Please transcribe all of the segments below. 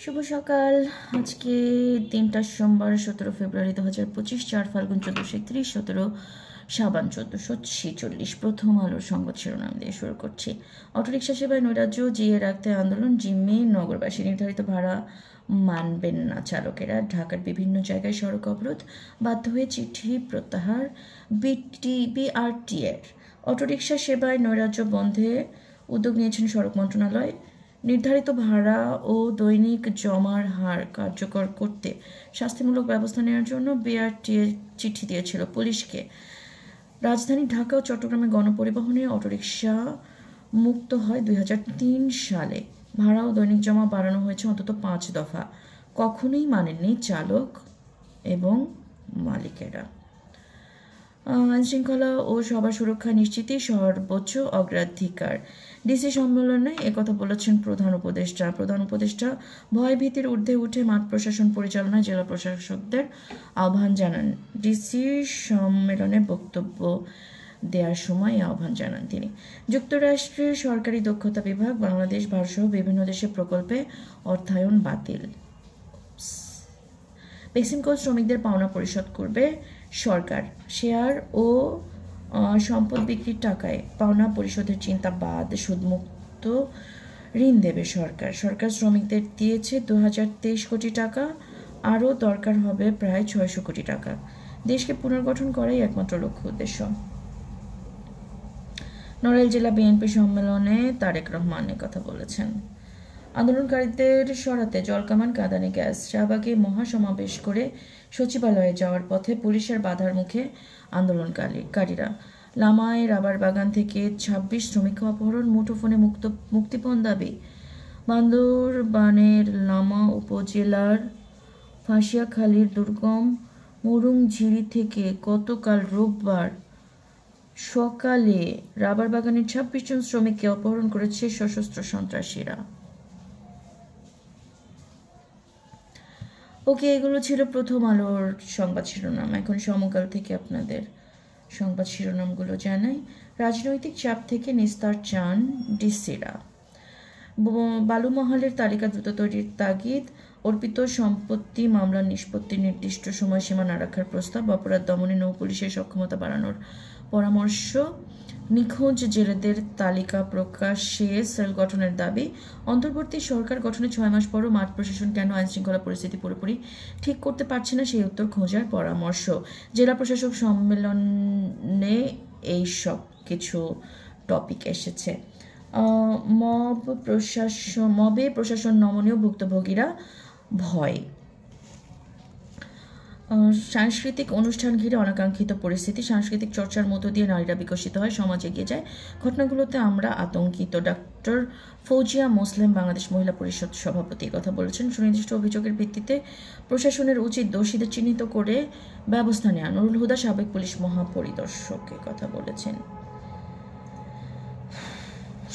শুভ সকাল। আজকে দিনটা সোমবার 17 ফেব্রুয়ারি 2025, 4 ফাল্গুন 1431, 17 শাবান 1446। প্রথম আলোর সংবাদ শিরোনাম দিয়ে শুরু করছি। অটোরিকশা সেবায় নৈরাজ্য জিয়ে রাখতে আন্দোলন, জিম্মি নগরবাসী। নির্ধারিত ভাড়া মানবেন না চালকেরা। ঢাকার বিভিন্ন জায়গায় সড়ক অবরোধ, বাধ্য হয়ে চিঠি প্রত্যাহার বিআরটিএর। অটোরিকশা সেবায় নৈরাজ্য বন্ধে উদ্যোগ নিয়েছেন সড়ক মন্ত্রণালয়। নির্ধারিত ভাড়া ও দৈনিক জমার হার কার্যকর করতে শাস্তিমূলক ব্যবস্থা নেওয়ার জন্য বিআরটিএ চিঠি দিয়েছিল পুলিশকে। রাজধানী ঢাকা ও চট্টগ্রামে গণপরিবহনে অটোরিকশা মুক্ত হয় 2003 সালে। ভাড়া ও দৈনিক জমা বাড়ানো হয়েছে অন্তত 5 দফা। কখনোই মানেননি চালক এবং মালিকেরা। আইনশৃঙ্খলা ও সবার সুরক্ষা নিশ্চিতই সর্বোচ্চ অগ্রাধিকার। ডিসি সম্মেলনে একথা বলেছেন প্রধান উপদেষ্টা ভয়ভীতির ঊর্ধ্বে উঠে মাঠ প্রশাসন পরিচালনায় জেলা প্রশাসকদের আহ্বান জানান। ডিসি সম্মেলনে বক্তব্য দেওয়ার সময় আহ্বান জানান তিনি। যুক্তরাষ্ট্রের সরকারি দক্ষতা বিভাগ বাংলাদেশ ভারতসহ বিভিন্ন দেশে প্রকল্পে অর্থায়ন বাতিল। বেক্সিমকো শ্রমিকদের পাওনা পরিশোধ করবে সরকার। শেয়ার ও সম্পদ বিক্রির টাকায় পাওনা পরিশোধের চিন্তা বাদ সুদমুক্ত ঋণ দেবে সরকার। সরকার শ্রমিকদের দিয়েছে 2023 কোটি টাকা, আরও দরকার হবে প্রায় 600 কোটি টাকা। দেশকে পুনর্গঠন করাই একমাত্র লক্ষ্য উদ্দেশ্য। নড়াইল জেলা বিএনপি সম্মেলনে তারেক রহমান কথা বলেছেন। আন্দোলনকারীদের সরাতে জলকামান, কাঁদানে গ্যাস। শাহবাগে মহাসমাবেশ করে সচিবালয়ে যাওয়ার পথে পুলিশের বাধার মুখে আন্দোলনকারীরা। লামায় রাবার বাগান থেকে 26 শ্রমিক অপহরণ, মুঠোফোনে মুক্তিপণ দাবি। বান্দরবানের লামা উপজেলার ফাঁসিয়াখালীর দুর্গম মুরুংঝিরি থেকে গতকাল রোববার সকালে রাবার বাগানের 26 জন শ্রমিককে অপহরণ করেছে সশস্ত্র সন্ত্রাসীরা। ওকে, এগুলো ছিল প্রথম আলোর সংবাদ শিরোনাম। এখন সমকাল থেকে আপনাদের সংবাদ শিরোনামগুলো জানাই। রাজনৈতিক চাপ থেকে নিস্তার চান ডিসিরা। বালুমহালের তালিকা দ্রুত তৈরির তাগিদ। অর্পিত সম্পত্তি মামলার নিষ্পত্তির নির্দিষ্ট সময়সীমা না রাখার প্রস্তাব। অপরাধ দমনে নৌ পুলিশের সক্ষমতা বাড়ানোর পরামর্শ। নিখোঁজ জেলেদের তালিকা প্রকাশে সেল গঠনের দাবি। অন্তর্বর্তী সরকার গঠনের 6 মাস পরও মাঠ প্রশাসন কেন আইনশৃঙ্খলা পরিস্থিতি পুরোপুরি ঠিক করতে পারছে না, সেই উত্তর খোঁজার পরামর্শ। জেলা প্রশাসক সম্মেলনে এই সব কিছু টপিক এসেছে। মবে প্রশাসন নমনীয়, ভুক্তভোগীরা ভয়। সাংস্কৃতিক অনুষ্ঠান ঘিরে অনাকাঙ্ক্ষিত পরিস্থিতি। সাংস্কৃতিক চর্চার মধ্য দিয়ে নারীরা বিকশিত হয়, সমাজ এগিয়ে যায়। ঘটনাগুলোতে আমরা আতঙ্কিত। ডক্টর ফৌজিয়া মোসলেম, বাংলাদেশ মহিলা পরিষদ সভাপতি কথা বলেছেন। সুনির্দিষ্ট অভিযোগের ভিত্তিতে প্রশাসনের উচিত দোষীদের চিহ্নিত করে ব্যবস্থা নেওয়া। নুরুল হুদা, সাবেক পুলিশ মহাপরিদর্শক কথা বলেছেন।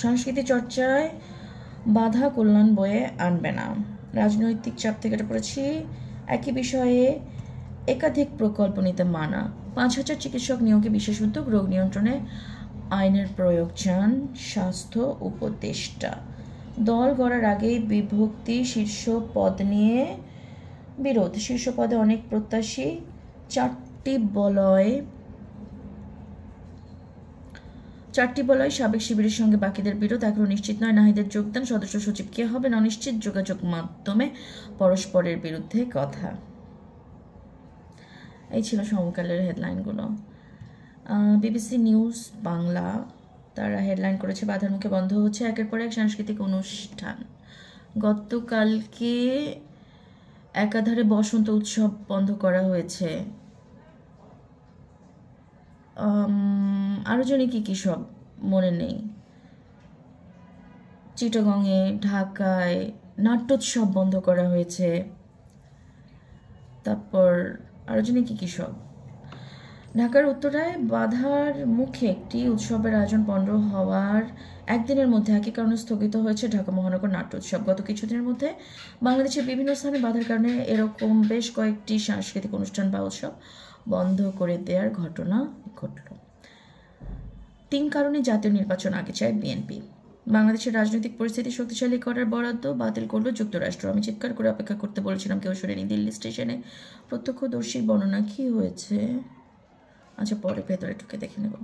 সংস্কৃতি চর্চায় বাধা কল্যাণ বয়ে আনবে না। রাজনৈতিক চাপ থেকে পড়েছি। একই বিষয়ে একাধিক প্রকল্প নিতে মানা। 5000 চিকিৎসক নিয়োগে বিশেষ উদ্যোগ। রোগ নিয়ন্ত্রণে আইনের প্রয়োগ চান স্বাস্থ্য উপদেষ্টা। দল গড়ার আগেই বিভক্তি। শীর্ষ পদ নিয়ে বিরোধ। শীর্ষ পদে অনেক প্রত্যাশী। 4টি বলয় সাবেক শিবিরের সঙ্গে বাকিদের বিরোধ। এখনো নিশ্চিত নয় নাহিদের যোগদান। সদস্য সচিব কে হবেন অনিশ্চিত। যোগাযোগ মাধ্যমে পরস্পরের বিরুদ্ধে কথা। এই ছিল সমকালের হেডলাইনগুলো। বিবিসি নিউজ বাংলা তারা হেডলাইন করেছে, বাধার মুখে বন্ধ হচ্ছে একের পর এক সাংস্কৃতিক অনুষ্ঠান। গতকালকে একাধারে বসন্ত উৎসব বন্ধ করা হয়েছে। আরও জানি কি সব মনে নেই। চিটাগংয়ে, ঢাকায় নাট্যোৎসব বন্ধ করা হয়েছে। তারপর আরও জানি কি সব। ঢাকার উত্তরায় বাধার মুখে একটি উৎসবের আয়োজন 15 হওয়ার একদিনের মধ্যে একই কারণে স্থগিত হয়েছে ঢাকা মহানগর নাট্যোৎসব। গত কিছুদিনের মধ্যে বাংলাদেশের বিভিন্ন স্থানে বাধার কারণে এরকম বেশ কয়েকটি সাংস্কৃতিক অনুষ্ঠান বা উৎসব বন্ধ করে দেওয়ার ঘটনা ঘটল। 3 কারণে জাতীয় নির্বাচন আগে চায় বিএনপি। বাংলাদেশের রাজনৈতিক পরিস্থিতি শক্তিশালী করার বরাদ্দ বাতিল করলো যুক্তরাষ্ট্র। আমি চিৎকার করে অপেক্ষা করতে বলেছিলাম, কেউ শোনেনি। দিল্লি স্টেশনে প্রত্যক্ষদর্শীর বর্ণনা কি হয়েছে? আচ্ছা, পরে ভেতরে ঢুকে দেখে নেব।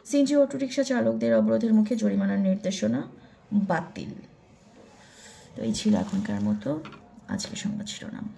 সিএনজি অটোরিকশা চালকদের অবরোধের মুখে জরিমানার নির্দেশনা বাতিল। তো এই ছিল এখনকার মতো আজকের সংবাদ শিরোনাম।